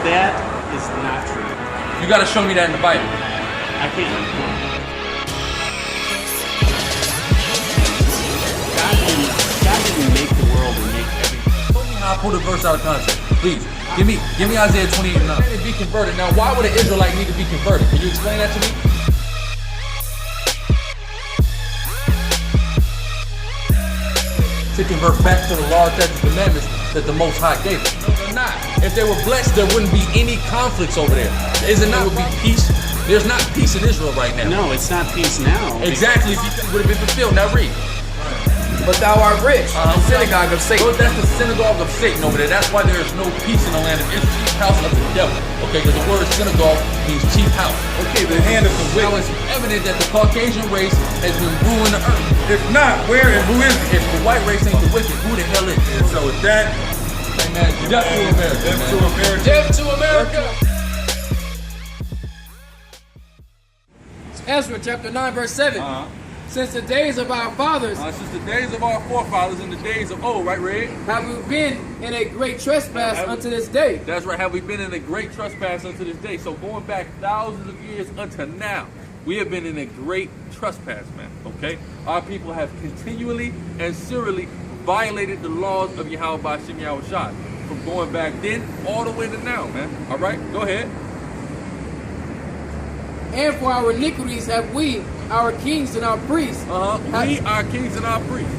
That is not true. You got to show me that in the Bible. I can't. God didn't make the world and make everything. Show me how I pulled a verse out of context. Please, give me Isaiah 28:9. To be converted. Now, why would an Israelite need to be converted? Can you explain that to me? To convert back to the law, statutes, commandments that the Most High gave us. No, they're not. If they were blessed, there wouldn't be any conflicts over there. Is it not? Would be peace. There's not peace in Israel right now. No, it's not peace now. Exactly. If you would have been fulfilled. Now read. But thou art rich, the synagogue of Satan. Well, that's the synagogue of Satan over there. That's why there is no peace in the land of Israel. Chief house of the devil. Okay, because the word synagogue means chief house. Okay, the hand of the Now wicked. it's evident that the Caucasian race has been ruling the earth. If not, where and who is it? If the white race ain't the wicked, who the hell is it? And so with that, Hey man, death to America, death man. to America. Death to America. Ezra chapter 9 verse 7. Since the days of our fathers Since the days of our forefathers and the days of old, right, Red? have we been in a great trespass unto this day. That's right. Have we been in a great trespass unto this day? So going back thousands of years until now, we have been in a great trespass, man. Okay? Our people have continually and serially violated the laws of Yahweh Ba'Shem Yahushua. From going back then all the way to now, man. All right? Go ahead. And for our iniquities have we, our kings and our priests, We are kings and our priests.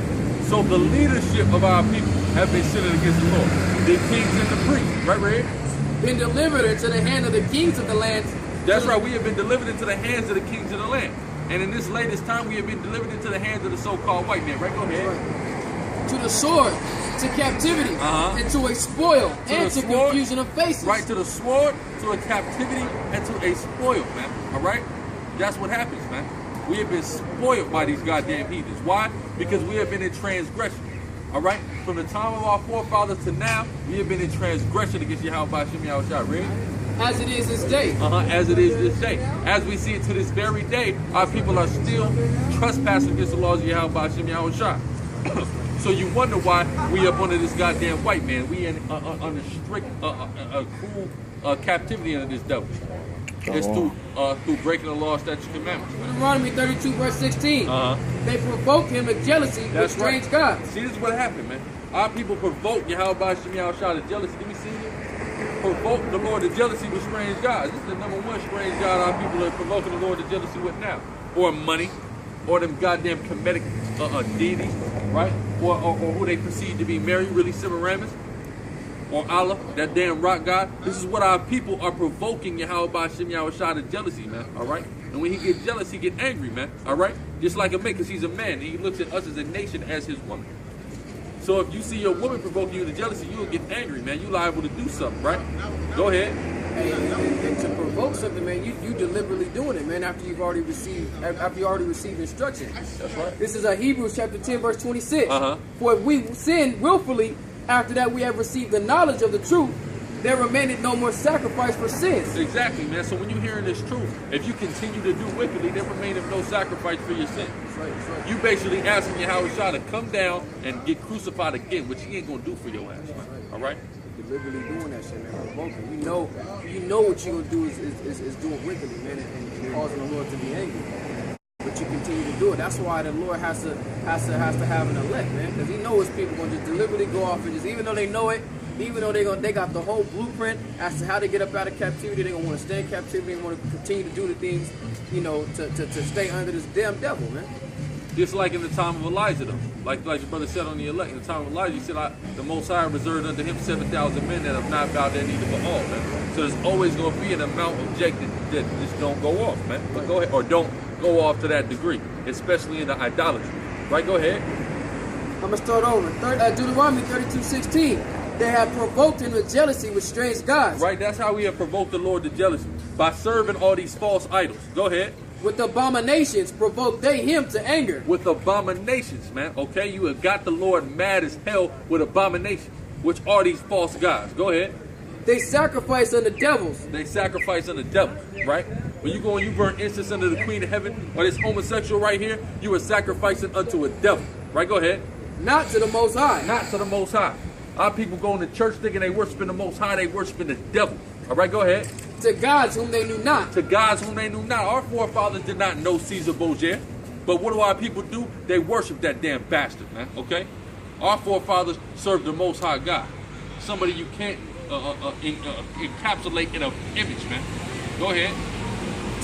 So the leadership of our people have been sinning against the Lord. The kings and the priests, right, Red? been delivered into the hand of the kings of the lands. That's right. We have been delivered into the hands of the kings of the land. And in this latest time, we have been delivered into the hands of the so-called white man. Right? Go ahead. To the sword, to captivity, and to a spoil, and the to sword, confusion of faces. Right, to the sword, to a captivity, and to a spoil, man. All right? That's what happens, man. We have been spoiled by these goddamn heathens. Why? Because we have been in transgression. All right? From the time of our forefathers to now, we have been in transgression against Yahweh Ba'Shem Yahushua. Read? As it is this day. As it is this day. As we see it to this very day, our people are still trespassing against the laws of Yahweh Ba'Shem Yahushua. So you wonder why we up under this goddamn white man. We in under strict, cruel captivity under this devil. It's through breaking the law, statutes, commandments. Deuteronomy 32 verse 16. They provoked him to jealousy with strange gods. See, this is what happened, man. Our people provoked Yahweh Ba'Shem Yahushua to jealousy. Let me see you. Provoke the Lord to jealousy with strange gods. This is the number one strange god our people are provoking the Lord to jealousy with now. Or money. Or them goddamn Kemetic deities, right? Or who they perceive to be Mary, really Semiramis. Or Allah, that damn rock god. This is what our people are provoking Yahweh Ba'Shem Yahushua to jealousy, man. All right? And when he gets jealous, he get angry, man. All right? Just like a man, because he's a man. And he looks at us as a nation as his woman. So if you see your woman provoking you to jealousy, you'll get angry, man. You're liable to do something, right? Go ahead. And to provoke something, man, you deliberately doing it, man, after you already received instruction. That's right. This is Hebrews chapter 10, verse 26. For if we sin willfully, after that we have received the knowledge of the truth, there remaineth no more sacrifice for sins. Exactly, man. So when you're hearing this truth, if you continue to do wickedly, there remaineth no sacrifice for your sins. That's right, that's right. You basically asking Yahweh to come down and get crucified again, which he ain't gonna do for your ass, man. All right? Deliberately doing that shit, man. Provoking. You know what you're gonna do is doing wickedly, man, and causing the Lord to be angry. But you continue to do it. That's why the Lord has to have an elect, man, because he knows his people gonna just deliberately go off and just, even though they know it, even though they got the whole blueprint as to how to get up out of captivity, they're gonna want to stay in captivity and want to continue to do the things, you know, to stay under this damn devil, man. Just like in the time of Elijah, though. Like your brother said on the elect, in the time of Elijah, he said, the Most High reserved unto him 7,000 men that have not bowed their knee to Baal, man. So there's always going to be an amount of jake that just don't go off, man. But go ahead, or don't go off to that degree, especially in the idolatry. Right, go ahead. I'm going to start over. Deuteronomy 32:16. They have provoked him to jealousy with strange gods. Right, that's how we have provoked the Lord to jealousy. By serving all these false idols. Go ahead. With abominations provoke they him to anger. With abominations, man. Okay, you have got the Lord mad as hell with abominations, which are these false gods. Go ahead. They sacrifice unto devils. They sacrifice unto devils, right? When you go and you burn incense unto the Queen of Heaven, or this homosexual right here, you are sacrificing unto a devil. Right, go ahead. Not to the Most High. Not to the Most High. Our people going to church thinking they worshiping the Most High, they worshiping the devil. All right, go ahead. to gods whom they knew not. To gods whom they knew not. Our forefathers did not know Caesar Borgia. But what do our people do? They worship that damn bastard, man. Okay? Our forefathers served the Most High God. Somebody you can't encapsulate in an image, man. Go ahead.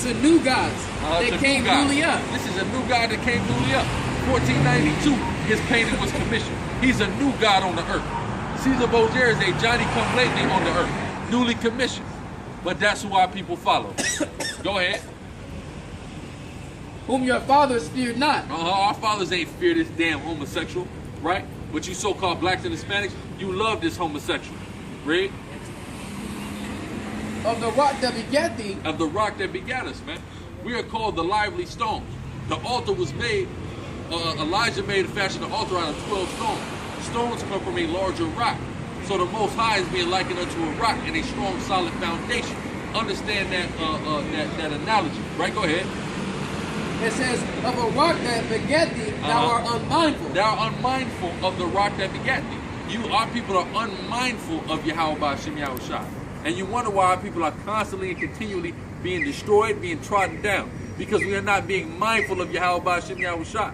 To new gods that came newly up. This is a new God that came newly up. 1492, his painting was commissioned. He's a new God on the earth. Caesar Borgia is a Johnny-come-lately on the earth. Newly commissioned. But that's who our people follow. Go ahead. Whom your fathers feared not. Our fathers ain't fear this damn homosexual, right? But you so-called blacks and Hispanics, you love this homosexual. Read. Of the rock that begat thee. Of the rock that begat us, man. We are called the lively stones. The altar was made, Elijah made a fashion an altar out of 12 stones. Stones come from a larger rock. So the Most High is being likened unto a rock and a strong, solid foundation. Understand that analogy, right? Go ahead. It says, of a rock that begat thee, thou art unmindful. Thou art unmindful of the rock that begat thee. Our people are unmindful of Yahweh Ba'Shem Yahushua. And you wonder why our people are constantly and continually being destroyed, being trodden down. Because we are not being mindful of Yahweh Ba'Shem Yahushua.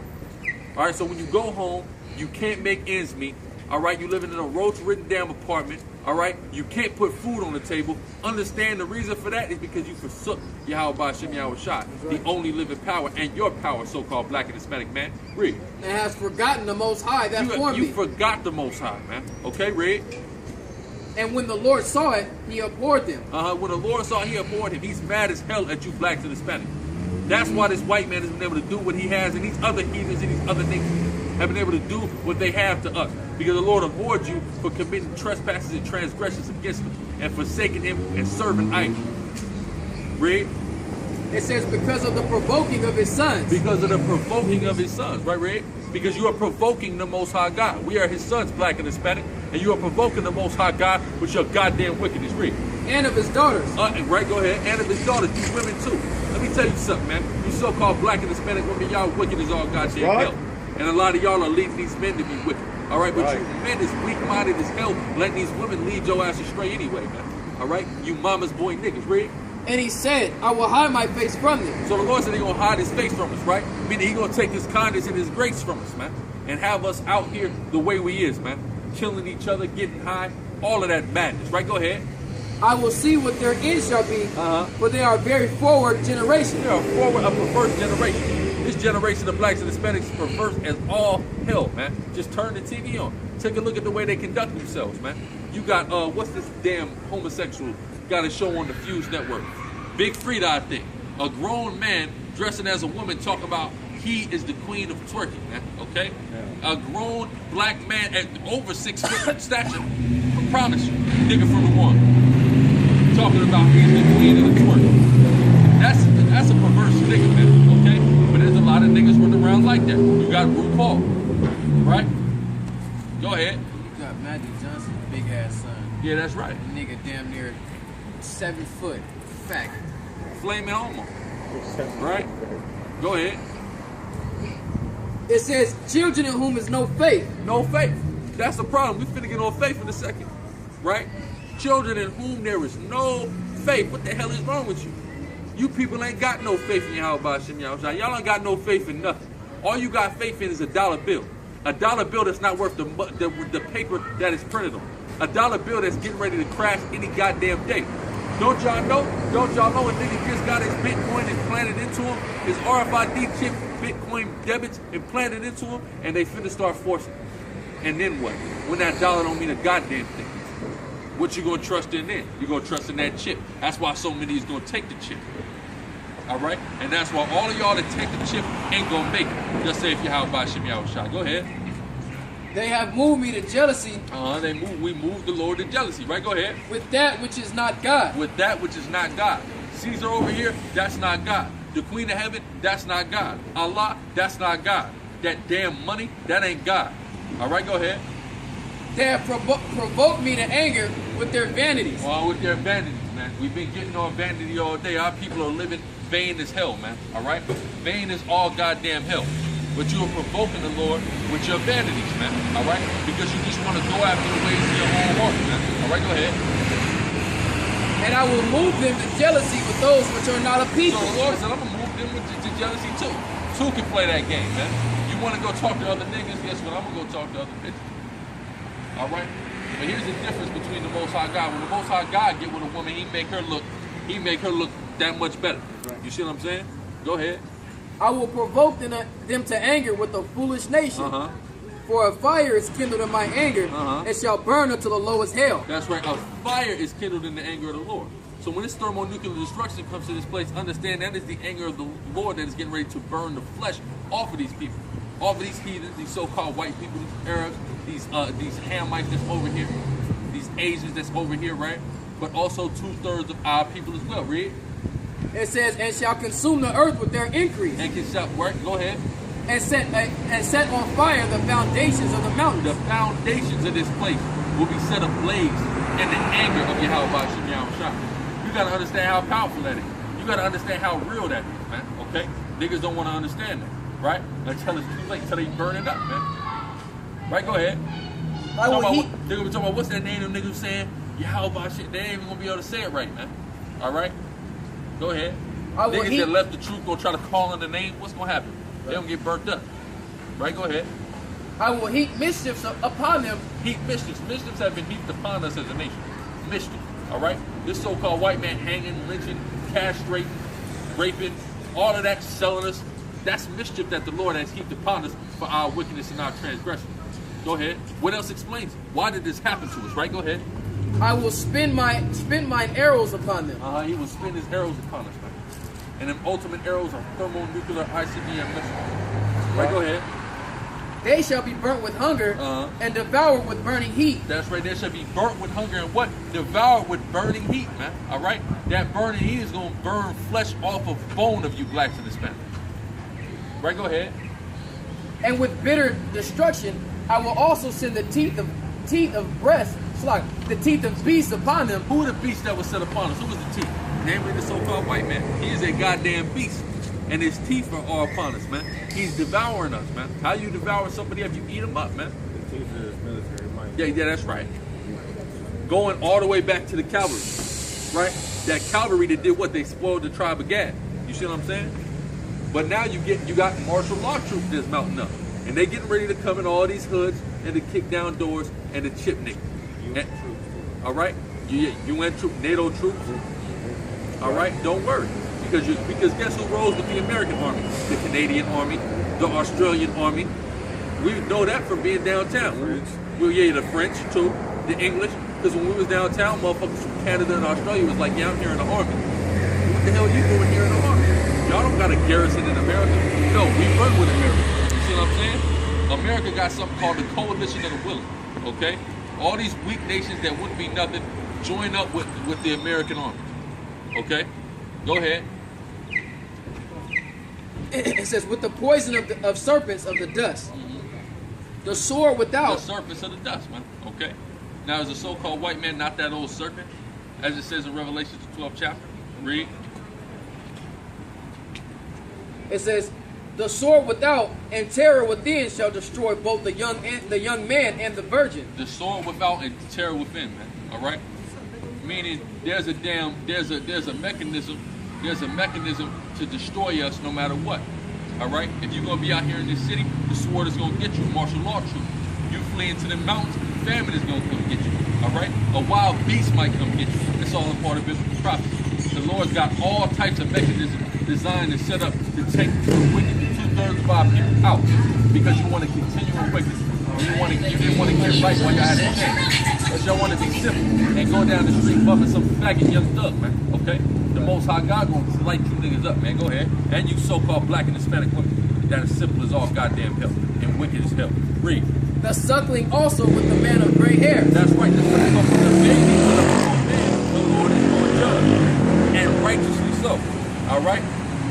All right, so when you go home, you can't make ends meet. All right, you living in a roach-ridden damn apartment. All right, you can't put food on the table. Understand the reason for that is because you forsook Yahweh Ba'Shem Yahushua, the only living power, and your power, so-called black and Hispanic man. Read. And has forgotten the Most High that formed thee. You forgot the Most High, man. Okay, read. And when the Lord saw it, he abhorred them. When the Lord saw it, he abhorred him. He's mad as hell at you blacks and Hispanics. That's why this white man has been able to do what he has, and these other heathens and these other nations have been able to do what they have to us. Because the Lord abhorred you for committing trespasses and transgressions against him and forsaking him and serving idols. Read. It says, because of the provoking of his sons. Because of the provoking of his sons. Right, Red? Because you are provoking the Most High God. We are his sons, black and Hispanic, and you are provoking the Most High God with your goddamn wickedness. Read. And of his daughters. Right, go ahead. And of his daughters, these women too. Let me tell you something, man. You so-called black and Hispanic women, y'all wicked as all goddamn hell. And a lot of y'all are leading these men to be wicked. All right, but you men is weak-minded as hell, letting these women lead your ass astray anyway, man. All right, you mama's boy niggas, read. And he said, I will hide my face from them. So the Lord said he's going to hide his face from us, right? Meaning he's going to take his kindness and his grace from us, man. And have us out here the way we is, man. Killing each other, getting high, all of that madness, right? Go ahead. I will see what their end shall be, for they are a very forward generation. They are a perverse generation. This generation of blacks and Hispanics is perverse as all hell, man. Just turn the TV on. Take a look at the way they conduct themselves, man. You got, what's this damn homosexual got a show on the Fuse Network? Big Frida, I think. A grown man dressing as a woman talking about he is the queen of twerking, man, okay? Yeah. A grown black man at over 6 foot stature, I promise you, nigga from the one, talking about he's the queen of the twerking. That's a perverse nigga, man, okay? But there's a lot of niggas running around like that. You got RuPaul, right? Go ahead. You got Magic Johnson's big ass son. Yeah, that's right. The nigga damn near 7 foot, fat. Flaming homo, right? Go ahead. It says, children in whom is no faith. No faith. That's the problem. We finna get on faith in a second, right? Children in whom there is no faith. What the hell is wrong with you? You people ain't got no faith in Yahweh Ba'Shem Yahushua. Y'all ain't got no faith in nothing. All you got faith in is a dollar bill. A dollar bill that's not worth the paper that is printed on. A dollar bill that's getting ready to crash any goddamn day. Don't y'all know? Don't y'all know a nigga just got his Bitcoin implanted into him, his RFID chip Bitcoin debits implanted into him, and they finna start forcing. And then what? When that dollar don't mean a goddamn thing. What you gonna trust in then? You gonna trust in that chip. That's why so many is gonna take the chip. Alright? And that's why all of y'all that take the chip ain't gonna make it. Just say if Yahweh Ba'Shem Yahushua. Go ahead. They have moved me to jealousy. We moved the Lord to jealousy, right? Go ahead. With that which is not God. With that which is not God. Caesar over here, that's not God. The Queen of Heaven, that's not God. Allah, that's not God. That damn money, that ain't God. All right, go ahead. They have provoked me to anger with their vanities. Well, with their vanities, man. We've been getting on vanity all day. Our people are living vain as hell, man. All right? Vain is all goddamn hell. But you are provoking the Lord with your vanities, man. All right? Because you just want to go after the ways of your own heart, man. All right, go ahead. And I will move them to jealousy with those which are not a So people. the Lord said, I'm gonna move them to jealousy too. Two can play that game, man. You want to go talk to other niggas? Guess what? I'm gonna go talk to other bitches. All right. But here's the difference between the Most High God. When the Most High God get with a woman, he make her look that much better. You see what I'm saying? Go ahead. I will provoke them to anger with a foolish nation. For a fire is kindled in my anger, and shall burn unto the lowest hell. That's right. A fire is kindled in the anger of the Lord. So when this thermonuclear destruction comes to this place, understand that is the anger of the Lord that is getting ready to burn the flesh off of these people, off of these heathens, these so-called white people, these Arabs, these Hamites that's over here, these Asians that's over here, right? But also 2/3 of our people as well. Read. It says, and shall consume the earth with their increase. And can shout, right? Go ahead. And set on fire the foundations of the mountains. The foundations of this place will be set ablaze in the anger of Yahweh Shem Yahushua. You got to understand how powerful that is. You got to understand how real that is, man. Okay? Niggas don't want to understand that, right? Until it's too late, until they burn it up, man. Right? Go ahead. They're going to be talking about what's that name of niggas saying? Yahweh shit. They ain't even going to be able to say it right, man. All right? Go ahead. Niggas that left the truth going to try to call on the name. What's going to happen? They don't get burnt up. Right? Go ahead. I will heap mischiefs upon them. Heap mischiefs. Mischiefs have been heaped upon us as a nation. Mischief. All right? This so-called white man hanging, lynching, castrating, raping, all of that, selling us. That's mischief that the Lord has heaped upon us for our wickedness and our transgression. Go ahead. What else explains it? Why did this happen to us? Right? Go ahead. I will spin mine arrows upon them. He will spin his arrows upon us, man. And them ultimate arrows are thermonuclear ICBM missiles. Right, go ahead. They shall be burnt with hunger and devoured with burning heat. That's right. They shall be burnt with hunger and what? Devoured with burning heat, man. All right? That burning heat is going to burn flesh off of bone of you blacks and Hispanics. Right, go ahead. And with bitter destruction, I will also send the teeth of breasts, the teeth of beasts upon them. Who are the beasts that was set upon us? Who was the teeth? Namely the so-called white man. He is a goddamn beast. And his teeth are all upon us, man. He's devouring us, man. How you devour somebody if you eat them up, man? The teeth is military might. Yeah, that's right. Going all the way back to the cavalry, right? That cavalry that did what? They spoiled the tribe of Gad. You see what I'm saying? But now you got martial law troops that's mounting up. And they getting ready to come in all these hoods and to kick down doors and to chip niggas. All right? UN troops, NATO troops. All right? Don't worry. Because guess who rolls with the American Army? The Canadian Army, the Australian Army. We know that from being downtown. Well, yeah, the French too, the English. Because when we was downtown, motherfuckers from Canada and Australia was like, yeah, I'm here in the Army. What the hell are you doing here in the Army? Y'all don't got a garrison in America. No, we run with America. You see what I'm saying? America got something called the Coalition of the Willing. Okay? All these weak nations that wouldn't be nothing join up with the American Army. Okay? Go ahead. It says, with the poison of serpents of the dust. The sword without. The serpents of the dust, man. Okay. Now, is the so-called white man not that old serpent? As it says in Revelation 12 chapter. Read. It says, the sword without and terror within shall destroy both the young man and the virgin. The sword without and terror within, man. All right. Meaning there's a mechanism to destroy us no matter what. All right. If you're gonna be out here in this city, the sword is gonna get you. Martial law troop. You flee into the mountains, famine is gonna come get you. All right. A wild beast might come get you. It's all a part of biblical prophecy. The Lord's got all types of mechanisms designed and set up to take the wicked, 2/3 of our people out, because you want to continue in wickedness. You didn't want to get right while you had a chance. But y'all want to be simple and go down the street bumping some faggot young thug, man. Okay? The Most High God gonna light you niggas up, man. Go ahead. And you so-called black and Hispanic women that is simple as all goddamn hell and wicked as hell. Read. The suckling also with the man of gray hair. That's right. The suckling with the baby with a grown man, the Lord is going to judge, and righteously so. All right.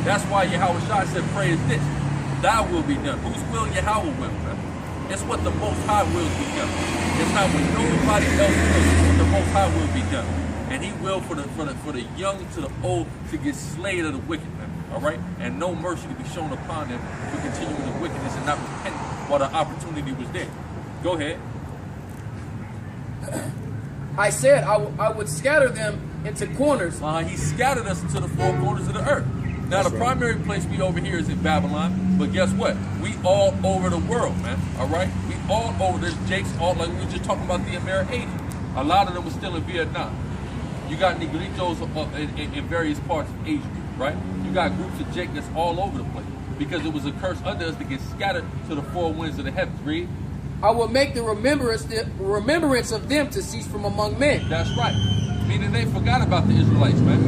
That's why Yahweh Shai said, "Pray is this: Thy will be done." Whose will? Yahweh will, man. It's what the Most High will be done. It's not what nobody else will. It's what the Most High will be done. And He will for the young to the old to get slayed of the wicked, man. All right? And no mercy to be shown upon them for continuing the wickedness and not repenting while the opportunity was there. Go ahead. I said I would scatter them into corners. He scattered us into the four corners of the earth. Now, the primary place we over here is in Babylon, but guess what? We all over the world, man. All right? We all over. There's Jakes all, like we were just talking about the Americans. A lot of them were still in Vietnam. You got Negritos in various parts of Asia, right? You got groups of Jake that's all over the place because it was a curse under us to get scattered to the four winds of the heavens. Read. I will make the remembrance of them to cease from among men. That's right. Meaning they forgot about the Israelites, man.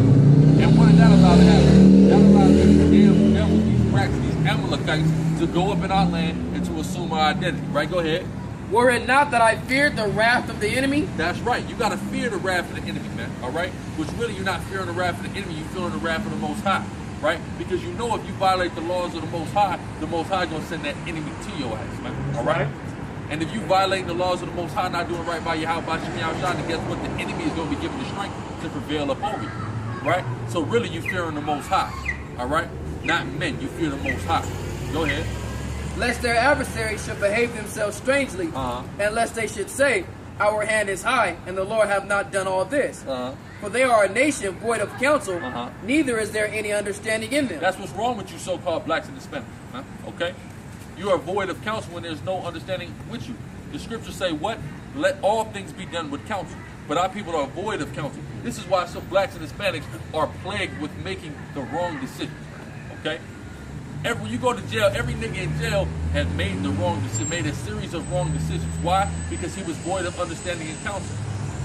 And what did that allow to happen? That allowed these damn devils, these rats, these Amalekites to go up in our land and to assume our identity. Right? Go ahead. Were it not that I feared the wrath of the enemy? That's right. You got to fear the wrath of the enemy, man. All right? Which really you're not fearing the wrath of the enemy. You're fearing the wrath of the Most High. Right? Because you know if you violate the laws of the Most High is going to send that enemy to your ass, man. All right? And if you violate the laws of the Most High, not doing right by your house, by Shemi Al-Shah, then guess what? The enemy is going to be given the strength to prevail up over you. Right? So really you fearing the Most High. All right? Not men. You fear the Most High. Go ahead. Lest their adversaries should behave themselves strangely, and lest they should say, our hand is high, and the Lord have not done all this. For they are a nation void of counsel, neither is there any understanding in them. That's what's wrong with you so-called blacks and Hispanics. Okay? You are void of counsel when there's no understanding with you. The scriptures say what? Let all things be done with counsel. But our people are void of counsel. This is why some blacks and Hispanics are plagued with making the wrong decisions. Okay? When you go to jail, every nigga in jail has made the wrong decision, made a series of wrong decisions. Why? Because he was void of understanding and counsel.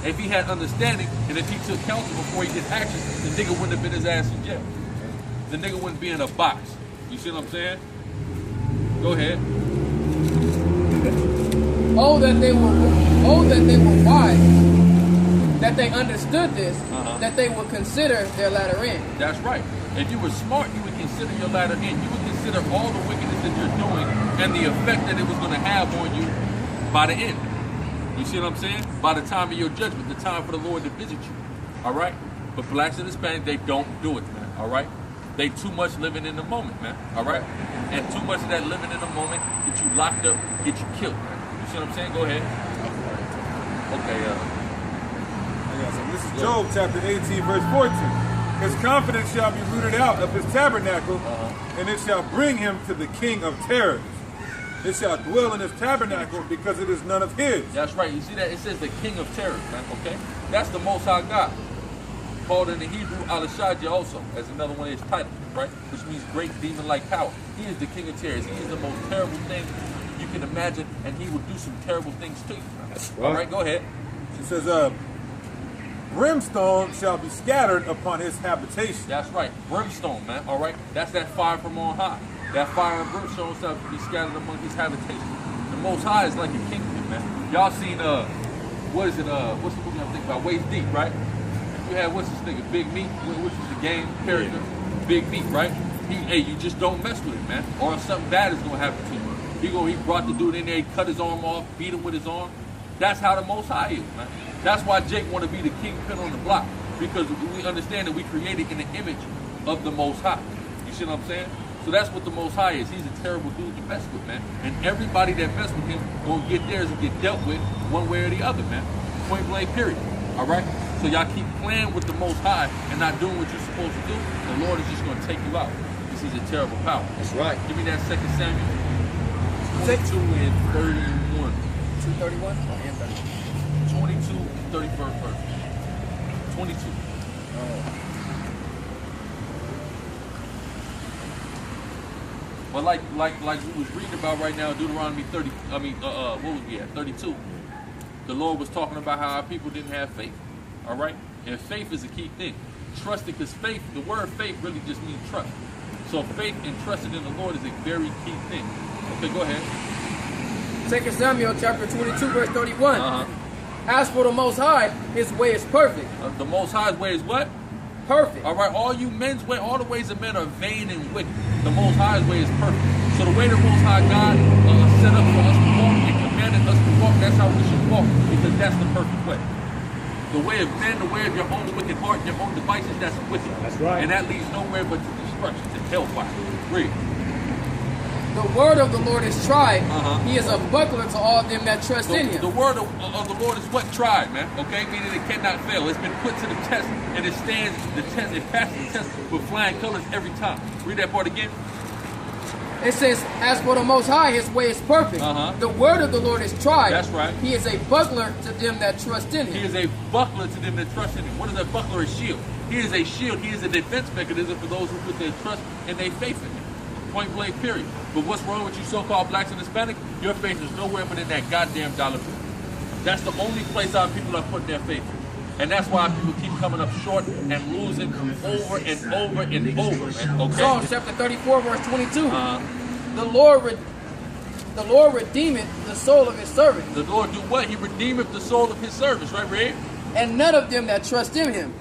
If he had understanding and if he took counsel before he did action, the nigga wouldn't have been his ass in jail. The nigga wouldn't be in a box. You see what I'm saying? Go ahead. Oh that they were wise, that they understood this, that they would consider their latter end. That's right. If you were smart, you would consider your latter end. You would consider all the wickedness that you're doing and the effect that it was going to have on you by the end. You see what I'm saying? By the time of your judgment, the time for the Lord to visit you. All right? But blacks and Hispanics, they don't do it, man. All right? They too much living in the moment, man. All right? And too much of that living in the moment get you locked up, get you killed, man. You see what I'm saying? Go ahead. Okay, So this is Job chapter 18, verse 14. His confidence shall be rooted out of his tabernacle, and it shall bring him to the king of terrors. It shall dwell in his tabernacle because it is none of his. That's right. You see that? It says the king of terrors, man. Okay? That's the Most High God. Called in the Hebrew Al-Shadja also, as another one of his titles, right? Which means great demon-like power. He is the king of terrors. He is the most terrible thing you can imagine, and he will do some terrible things to you. Right. All right, go ahead. It says, brimstone shall be scattered upon his habitation. That's right, brimstone, man. All right, that's that fire from on high. That fire and brimstone shall be scattered among his habitation. The Most High is like a kingdom, man. Y'all seen what's the movie I'm thinking about? Waist Deep, right? You had what's this nigga, Big Meat, which is the game character, Big Meat, right? You just don't mess with it, man, or something bad is gonna happen to you. He brought the dude in there, he cut his arm off, beat him with his arm. That's how the Most High is, man. That's why Jake want to be the kingpin on the block, because we understand that we created in the image of the Most High. You see what I'm saying? So that's what the Most High is. He's a terrible dude to mess with, man. And everybody that mess with him gonna get theirs and get dealt with one way or the other, man. Point blank, period. All right? So y'all keep playing with the Most High and not doing what you're supposed to do, the Lord is just gonna take you out. Because he's a terrible power. That's right. Give me that 2 Samuel 22 and 31. 231 and 30. 22 and 31st verse. 22. But like we was reading about right now, Deuteronomy 30. What was we at? 32. The Lord was talking about how our people didn't have faith. All right, and faith is a key thing. Trusting, because faith, the word faith really just means trust. So faith and trusting in the Lord is a very key thing. Okay, go ahead. 2 Samuel chapter 22, verse 31. As for the Most High, his way is perfect. The Most High's way is what? Perfect. All right, all you men's way, all the ways of men are vain and wicked. The Most High's way is perfect. So the way the Most High God set up for us to walk and commanded us to walk, that's how we should walk, because that's the perfect way. The way of men, the way of your own wicked heart, your own devices, that's wicked. That's right. And that leads nowhere but to destruction, to hellfire. Read. The word of the Lord is tried. Uh-huh. He is a buckler to all them that trust in him. The word of the Lord is what? Tried, man. Okay? Meaning it cannot fail. It's been put to the test, and it stands the test. It passes the test with flying colors every time. Read that part again. It says, as for the Most High, his way is perfect. Uh-huh. The word of the Lord is tried. That's right. He is a buckler to them that trust in him. He is a buckler to them that trust in him. What is a buckler? A shield. He is a shield. He is a defense mechanism for those who put their trust and their faith in him. Point blank, period. But what's wrong with you so-called blacks and Hispanics? Your faith is nowhere but in that goddamn dollar bill. That's the only place our people are putting their faith in. And that's why people keep coming up short and losing over and over and over, man. Okay? Psalms chapter 34, verse 22. Uh-huh. The Lord redeemeth the soul of his servant. The Lord do what? He redeemeth the soul of his servants, right, Red? And none of them that trust in him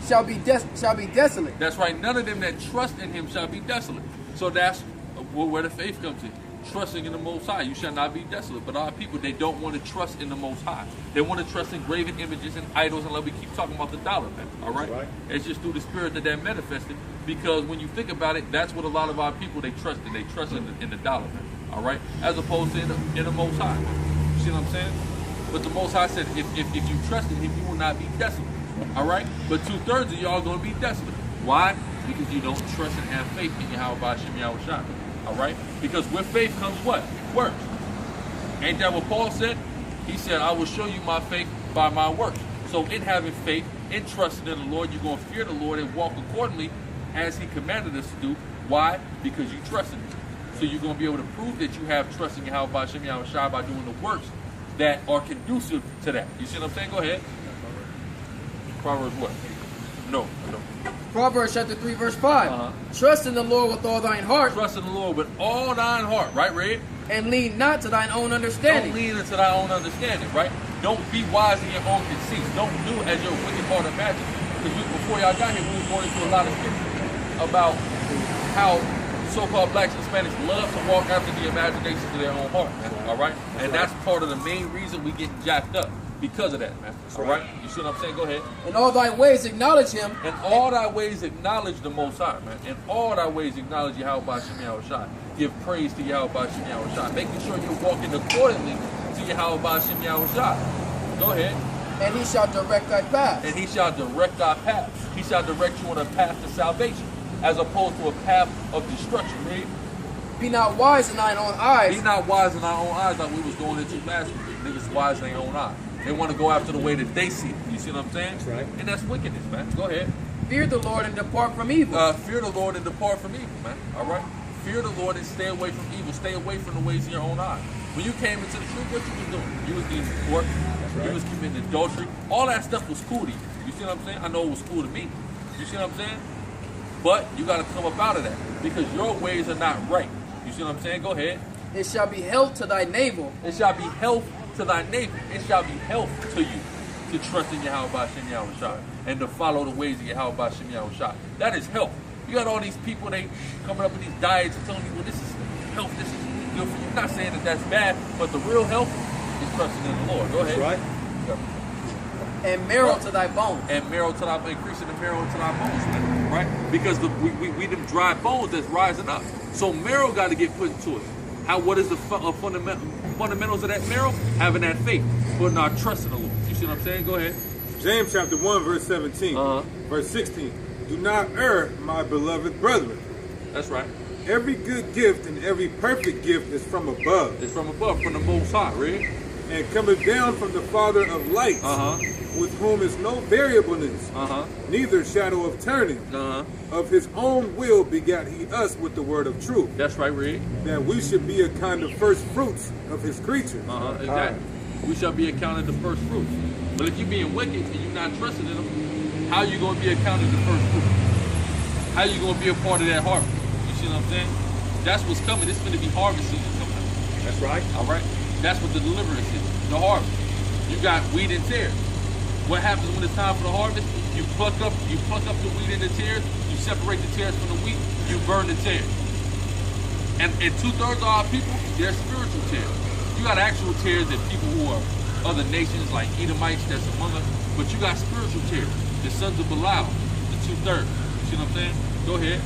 shall be desolate. That's right. None of them that trust in him shall be desolate. So that's where the faith comes in. Trusting in the Most High. You shall not be desolate. But our people, they don't want to trust in the Most High. They want to trust in graven images and idols, and let me keep talking about the dollar, man. All right? It's just through the spirit that manifested. Because when you think about it, that's what a lot of our people, they trust in. They trust in the dollar, man. All right? As opposed to in the Most High. You see what I'm saying? But the Most High said, if you trust in him, you will not be desolate. All right? But 2/3 of y'all are going to be desolate. Why? Because you don't trust and have faith in Yahweh Shem Yahushua. All right? Because with faith comes what? Works. Ain't that what Paul said? He said, I will show you my faith by my works. So in having faith, in trusting in the Lord, you're going to fear the Lord and walk accordingly as he commanded us to do. Why? Because you trust in him. So you're going to be able to prove that you have trust in Yahweh Shem Yahushua by doing the works that are conducive to that. You see what I'm saying? Go ahead. Proverbs what? No. Proverbs chapter 3, verse 5. Trust in the Lord with all thine heart. Trust in the Lord with all thine heart, right, Red? And lean not to thine own understanding. Don't lean into thy own understanding, right? Don't be wise in your own conceits. Don't do as your wicked heart imagines. Because before y'all got here, we was going into a lot of scripture about how so-called blacks and Hispanics love to walk after the imaginations of their own heart, man. All right? And that's part of the main reason we get jacked up. Because of that, man. All right? You see what I'm saying? Go ahead. In all thy ways acknowledge him. In all thy ways acknowledge the Most High, man. In all thy ways acknowledge Yahweh Shem Yahushua. Give praise to Yahweh Shem Yahushua. Making sure you're walking accordingly to Yahweh Shem Yahushua. Go ahead. And he shall direct thy path. And he shall direct thy path. He shall direct you on a path to salvation, as opposed to a path of destruction, man. Be not wise in thine own eyes. Be not wise in our own eyes, like we was going into last week. Niggas wise in their own eyes. They want to go after the way that they see it. You see what I'm saying? That's right. And that's wickedness, man. Go ahead. Fear the Lord and depart from evil. Fear the Lord and depart from evil, man. All right? Fear the Lord and stay away from evil. Stay away from the ways of your own eyes. When you came into the truth, what you was doing? You was eating pork. You was committing adultery. All that stuff was cool to you. You see what I'm saying? I know it was cool to me. You see what I'm saying? But you got to come up out of that because your ways are not right. You see what I'm saying? Go ahead. It shall be health to thy navel. It shall be health to thy neighbor. It shall be health to you to trust in Yahweh Shem Yahushua and to follow the ways of Yahweh Shem Yahushua. That is health. You got all these people, they coming up with these diets and telling people this is health, this is good for you. I'm not saying that that's bad, but the real health is trusting in the Lord. Go ahead. That's right. And marrow to thy bones. And marrow to thy, increasing the marrow to thy bones, man. Right? Because we them dry bones that's rising up. So marrow got to get put into it. What is the fundamentals of that marrow? Having that faith, putting our trust in the Lord. You see what I'm saying? Go ahead. James chapter 1, verse 17. Verse 16. Do not err, my beloved brethren. That's right. Every good gift and every perfect gift is from above. It's from above, from the Most High, right? And cometh down from the Father of lights, with whom is no variableness, neither shadow of turning. Of his own will begat he us with the word of truth. That's right, Red. That we should be a kind of first fruits of his creatures. Exactly. We shall be accounted the first fruits. But if you're being wicked and you're not trusting in him, how are you going to be accounted the first fruits? How are you going to be a part of that harvest? You see what I'm saying? That's what's coming. It's going to be harvest season coming up. That's right. All right? That's what the deliverance is, the harvest. You got wheat and tares. What happens when it's time for the harvest? You pluck up the wheat and the tares, you separate the tares from the wheat, you burn the tares. And 2/3 of our people, they're spiritual tares. You got actual tares that people who are other nations like Edomites that's among us, but you got spiritual tares, the sons of Belial, the 2/3. You see what I'm saying? Go ahead.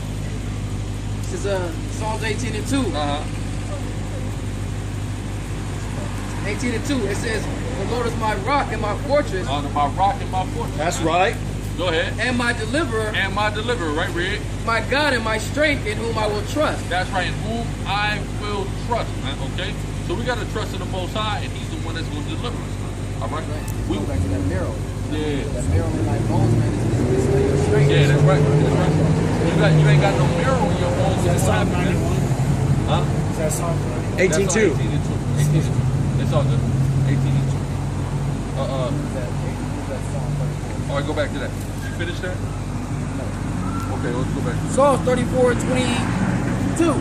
This is Psalms 18 and 2. Uh-huh. 18 and 2. It says, "The Lord is my rock and my fortress, Under my rock and my fortress. That's right. Go ahead. and my deliverer, And my deliverer, right, Red? my God and my strength, in whom I will trust." That's right, in whom I will trust, man, okay? So we got to trust in the Most High, and He's the one that's going to deliver us. All right? We go back to that marrow. Yeah. That marrow in like bones, man, is like your strength. Yeah, that's right. That's right. You ain't got no marrow in your bones. That's What Psalm happened, 91. man? Huh? Is that Psalm 91? 18:2. 18 and 2. 18 and 2. It's all good. 18 and 2. All right, go back to that. You finished that? Okay, let's go back. Psalms 34 and 22.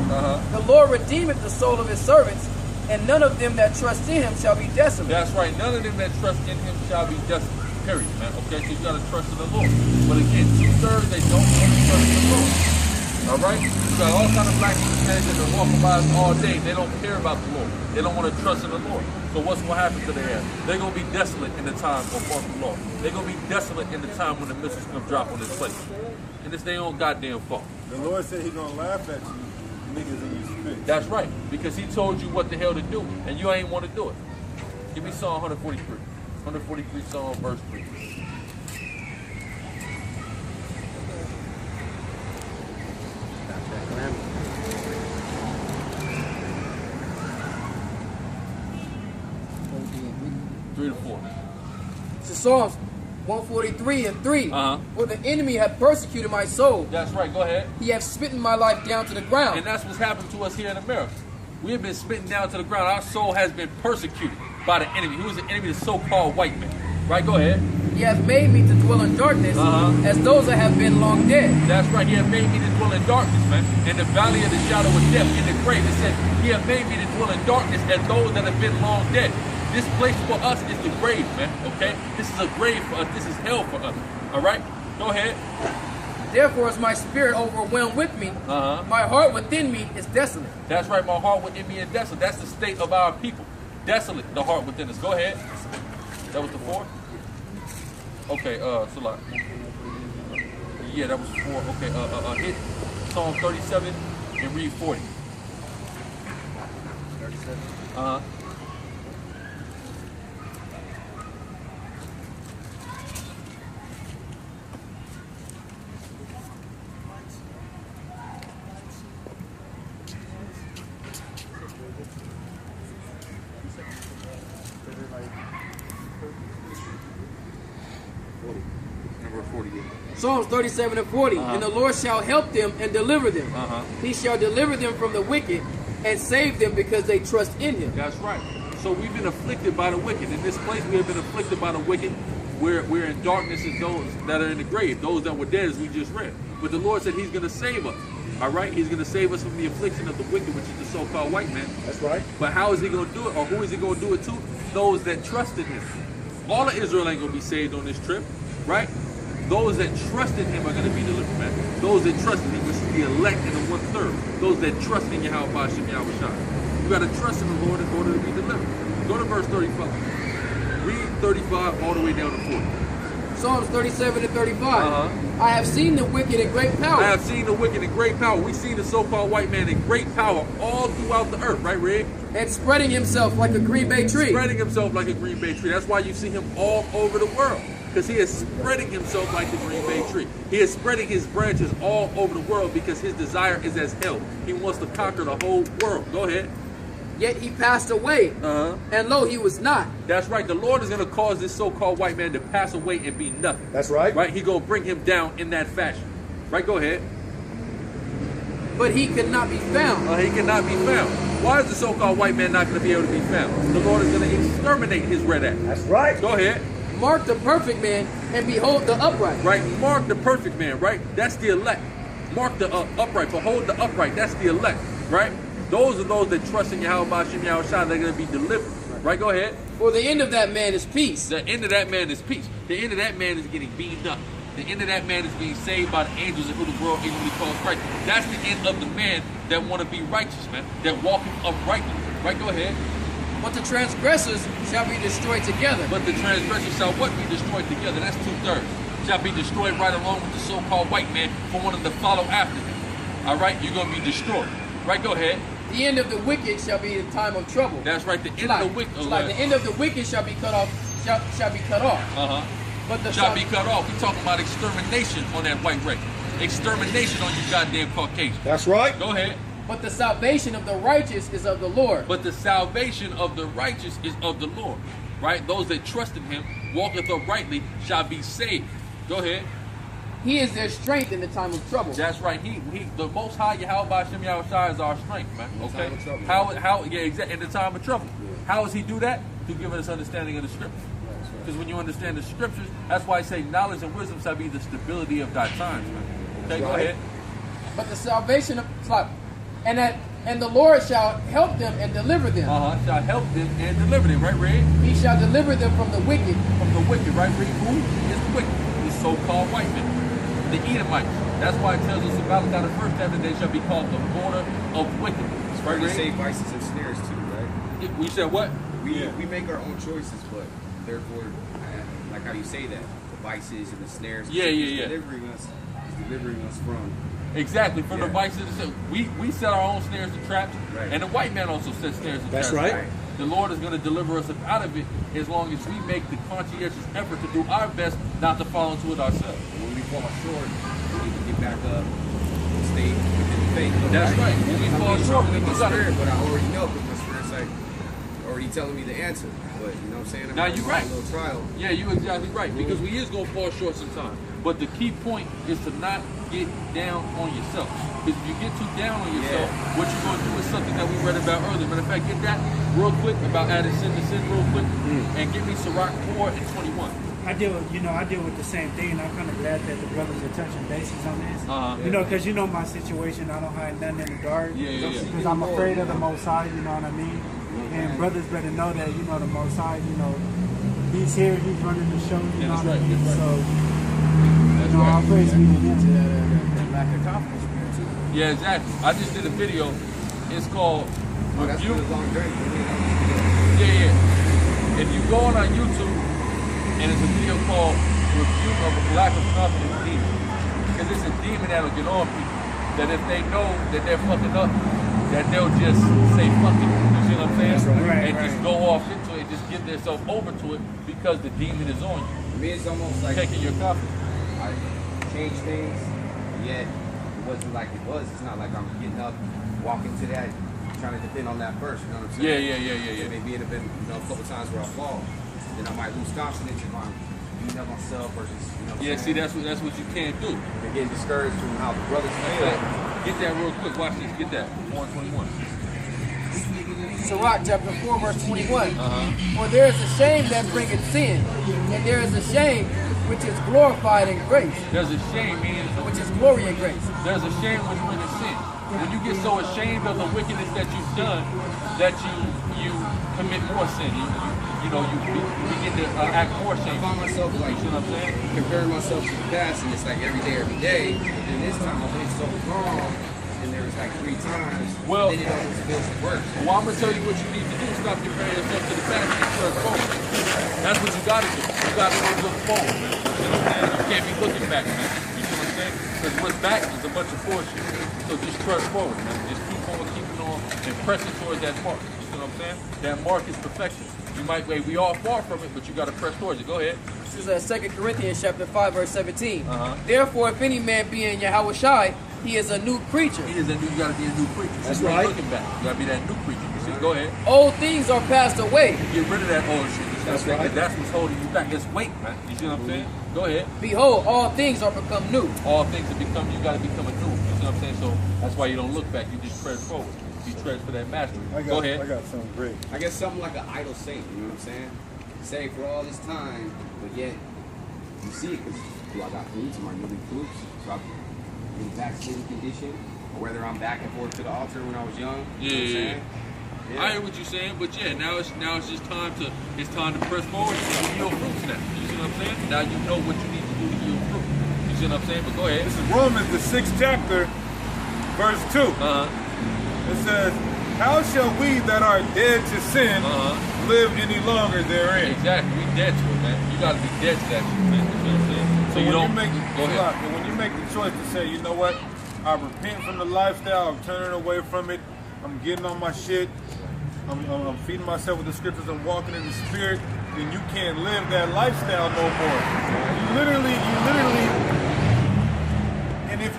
The Lord redeemeth the soul of his servants, and none of them that trust in him shall be desolate. That's right. None of them that trust in Him shall be desolate. Period, man. Okay, so you got to trust in the Lord. But again, 2/3 they don't want to trust in the Lord. All right? You got all kind of black people that have been walking by us all day. They don't care about the Lord. They don't want to trust in the Lord. So what's going to happen to their ass? They're going to be desolate in the time of false law. They're going to be desolate in the time when the missiles come drop on this place. And it's their own goddamn fault. The Lord said He gonna laugh at you, niggas in your spit. That's right. Because He told you what the hell to do, and you ain't want to do it. Give me Psalm 143. 143 Psalm verse 3. Three to 4. This is Psalms 143 and 3. Uh-huh. For the enemy hath persecuted my soul. That's right. Go ahead. He hath smitten my life down to the ground. And that's what's happened to us here in America. We have been smitten down to the ground. Our soul has been persecuted by the enemy. Who is the enemy? The so-called white man. Right? Go ahead. He hath made me to dwell in darkness, as those that have been long dead. That's right. He had made me to dwell in darkness, man. In the valley of the shadow of death, in the grave. It said, He had made me to dwell in darkness as those that have been long dead. This place for us is the grave, man. Okay? This is a grave for us. This is hell for us. All right? Go ahead. Therefore is my spirit overwhelmed with me. My heart within me is desolate. That's right. My heart within me is desolate. That's the state of our people. Desolate, the heart within us. Go ahead. That was the 4? Okay, Salah. Yeah, that was 4. Okay, hit Psalm 37 and read 40. 37. Uh-huh. Number 48. Psalms 37 and 40. And the Lord shall help them and deliver them. He shall deliver them from the wicked and save them because they trust in him. That's right. So we've been afflicted by the wicked. In this place, we have been afflicted by the wicked. We're in darkness as those that are in the grave, those that were dead, as we just read. But the Lord said He's going to save us. All right? He's going to save us from the affliction of the wicked, which is the so-called white man. That's right. But how is He going to do it, or who is He going to do it to? Those that trust in Him. All of Israel ain't going to be saved on this trip, right? Those that trust in Him are going to be delivered, man. Those that trust in Him, which is the elect and the 1/3. Those that trust in Yahweh Hashem Yahweh Shai. You got to trust in the Lord in order to be delivered. Go to verse 35. Read 35 all the way down to 40. Psalms 37 and 35. I have seen the wicked in great power. I have seen the wicked in great power. We see the so-called white man in great power all throughout the earth, right, Red? And spreading himself like a green bay tree. Spreading himself like a green bay tree. That's why you see him all over the world. Because he is spreading himself like the green bay tree. He is spreading his branches all over the world because his desire is as hell. He wants to conquer the whole world. Go ahead. Yet he passed away, and lo, he was not. That's right. The Lord is going to cause this so-called white man to pass away and be nothing. That's right. Right? He's going to bring him down in that fashion. Right? Go ahead. But he could not be found. He cannot be found. Why is the so-called white man not going to be able to be found? The Lord is going to exterminate his red ass. That's right. Go ahead. Mark the perfect man, and behold the upright. Right? Mark the perfect man, right? That's the elect. Mark the upright. Behold the upright. That's the elect, right? Those are those that trust in Yahweh Hashem Yahweh Shai. They're going to be delivered. Right? Go ahead. For the end of that man is peace. The end of that man is peace. The end of that man is getting beaten up. The end of that man is being saved by the angels and who the world ignorantly calls Christ. That's the end of the man that want to be righteous, man. That walking uprightly. Right? Go ahead. But the transgressors shall be destroyed together. But the transgressors shall what be destroyed together? That's 2/3. Shall be destroyed right along with the so-called white man for wanting to follow after him. All right, you're gonna be destroyed. Right, go ahead. The end of the wicked shall be the time of trouble. That's right. The end like, of the wicked. like the end of the wicked shall be cut off. Shall be cut off. But the shall be cut off. We're talking about extermination on that white race. Extermination on you goddamn Caucasians. That's right. Go ahead. But the salvation of the righteous is of the Lord. But the salvation of the righteous is of the Lord. Right? Those that trust in him, walketh uprightly, shall be saved. Go ahead. He is their strength in the time of trouble. That's right. He the Most High Yahweh Hashem Yahushua is our strength, man. Okay. How yeah, exactly. In the time of trouble. How does he do that? To give us understanding of the scriptures. Because when you understand the scriptures, that's why I say knowledge and wisdom shall be the stability of thy times, man. Okay, go ahead. But the salvation of and the Lord shall help them and deliver them. Shall help them and deliver them, right, Red? He shall deliver them from the wicked. From the wicked, right, Red? Who is the wicked? The so-called white men, the Edomites. That's why it tells us in Malachi the first chapter they shall be called the border of wickedness. Right, they say vices and snares too, right? We said what? We make our own choices, but therefore, like how you say that, the vices and the snares. Delivering us from. Exactly, from the vices. We set our own snares and traps, and the white man also sets snares and traps. That's right. The Lord is going to deliver us out of it as long as we make the conscientious effort to do our best not to fall into it ourselves. When we fall short, we need to get back up and stay within the faith. That's right. When we fall short, we got it. But I already know because my spirit's like already telling me the answer. But you know what I'm saying? Now you're right. A little trial. Yeah, you're exactly right. Because we is going to fall short sometimes. But the key point is to not get down on yourself. Because if you get too down on yourself, what you're going to do is something that we read about earlier. Matter of fact, get that real quick about adding sin to sin real quick. And give me Sirach 4 and 21. I deal with the same thing, and I'm kind of glad that the brothers are touching bases on this. You know, because you know my situation, I don't hide nothing in the dark. Because I'm afraid of the Most High, you know what I mean? And brothers better know that, you know, the Most High, you know, he's here, he's running the show, you know what I mean? So, you know, I'll praise be to him. That lack of confidence too. Yeah, exactly. I just did a video. It's called Review. If you go on our YouTube, and it's a video called Review of a Lack of Confidence Demon. Because it's a demon that'll get on people. That if they know that they're fucking up, that they'll just say fuck it. You see what I'm saying? Just go off into it, just give themselves over to it because the demon is on you. For me, it's almost like taking your confidence. I changed things, yet it wasn't like it was. It's not like I'm getting up, walking to that, trying to depend on that first. You know what I'm saying? Yeah. Maybe it'd have been a couple times where I fall. Then I might lose confidence if I'm beating up myself versus, you know what I'm saying? See, that's what you can't do. You're getting discouraged from how the brothers feel. Get that real quick. Watch this. Get that. 121. Sirach chapter 4 verse 21. For there is a shame that bringeth sin, and there is a shame which is glorified in grace. There's a shame, meaning which is glory in grace. There's a shame which brings sin. When you get so ashamed of the wickedness that you've done, that you commit more sin. You begin to act more shameful. I find myself like, you know what I'm saying? Comparing myself to the past, and it's like every day. But then this time I've been so calm, and there was like 3 times. Well, then it always feels worse. Well, I'm gonna tell you what you need to do. Stop comparing yourself to the past and turn forward. That's what you gotta do. You gotta look forward, man. You know what I'm saying? You can't be looking back, man. You know what I'm saying? Because what's back is a bunch of bullshit. So just trust forward, man. Just keep on keeping on and pressing towards that mark. You know what I'm saying? That mark is perfection. You might wait, we all far from it, but you gotta press towards it. Go ahead. This is 2 Corinthians chapter 5 verse 17. Therefore, if any man be in Yahweh Shai, he is a new creature. You gotta be a new creature. That's so right. Looking back, you gotta be that new creature. You see? Go ahead. Old things are passed away. Get rid of that old shit. That's right. That's what's holding you back. It's weight, man. You see what I'm saying? Go ahead. Behold, all things are become new. All things have become, you gotta become a new. You see what I'm saying? So that's why you don't look back. You just press forward. You tread for that mastery. Go ahead. I got something great. I guess something like an idle saint, you know what I'm saying? Saved for all this time, but yet you see it because do I got fruits? Am I really fruits? So I'm in backsliding condition, or whether I'm back and forth to the altar when I was young. You know what I'm saying? I hear what you're saying, but now it's just time to press forward and yield fruits now. You see what I'm saying? Now you know what you need to do to yield fruit. You see what I'm saying? But go ahead. This is Romans, the 6th chapter, verse 2. It says, how shall we that are dead to sin live any longer therein? Exactly. We dead to it, man. You got to be dead to that shit, man. You know what I'm saying? So you don't make go ahead. when you make the choice to say, you know what, I repent from the lifestyle. I'm turning away from it. I'm getting on my shit. I'm feeding myself with the scriptures. I'm walking in the spirit. Then you can't live that lifestyle no more. You literally, and if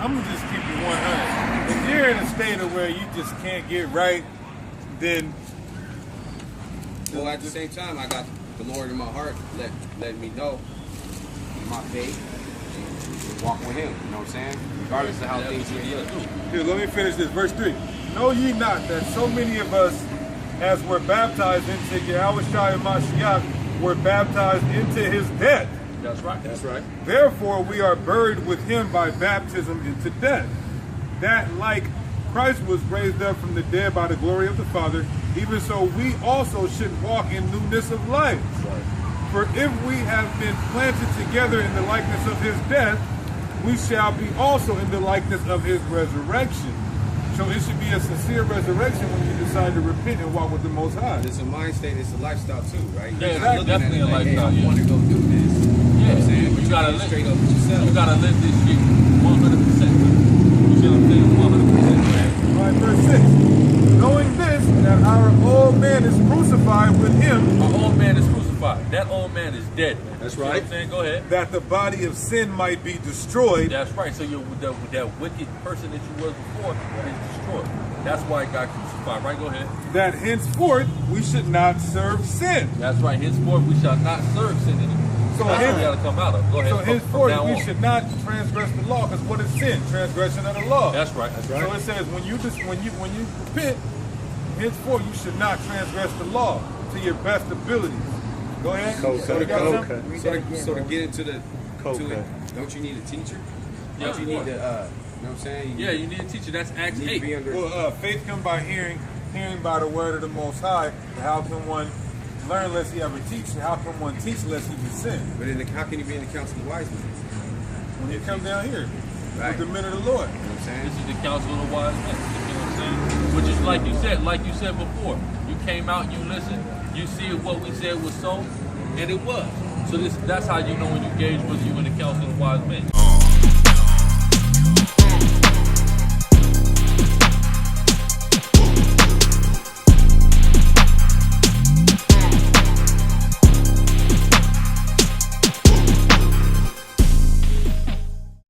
I'm gonna just keep you 100. If you're in a state of where you just can't get right, then. Well, at the same time, I got the Lord in my heart, let me know my faith and walk with Him. You know what I'm saying? Regardless of how things get. Here, let me finish this. Verse 3. Know ye not that so many of us, as were baptized into Yahushua Mashiach, were baptized into His death? That's right. That's right. Therefore, we are buried with Him by baptism into death, that like Christ was raised up from the dead by the glory of the Father, even so we also should walk in newness of life. Right. For if we have been planted together in the likeness of His death, we shall be also in the likeness of His resurrection. So it should be a sincere resurrection when you decide to repent and walk with the Most High. It's a mind state, it's a lifestyle too, right? Yeah, You're not definitely looking at it a like, lifestyle, hey, I want to go do this. Yeah, You know what I'm saying? you gotta live straight up with yourself. You gotta live this shit 100%. You see what I'm saying? 100%, man. All right, verse 6. Knowing this, that our old man is crucified with Him. Our old man is crucified. That old man is dead, man. That's You know right. what I'm saying? Go ahead. That the body of sin might be destroyed. That's right. So that wicked person that you was before is destroyed. That's why he got crucified. Right? Go ahead. That henceforth we should not serve sin. That's right. Henceforth we shall not serve sin anymore. So that's what we gotta come out of. Go ahead. So From henceforth now we on. should not transgress the law, because what is sin? Transgression of the law. That's right. That's right. So it says when you repent, henceforth you should not transgress the law to your best abilities. Go ahead. So to Okay. get into the to it, don't you need a teacher? Yeah, Don't you need to you know what I'm saying? Yeah, you need a teacher. That's Acts You need to be 8. under. Well, faith comes by hearing, hearing by the word of the Most High. How can one learn unless he ever teach? How can one teach unless he can sin? But how can you be in the council of wise men? When you come down here Right. with the men of the Lord. You know what I'm saying? This is the council of the wise men. You know what I'm saying? Which is like you said before. You came out, you listened, you see what we said was so, and it was. So that's how you know when you gauge whether you in the council of the wise men.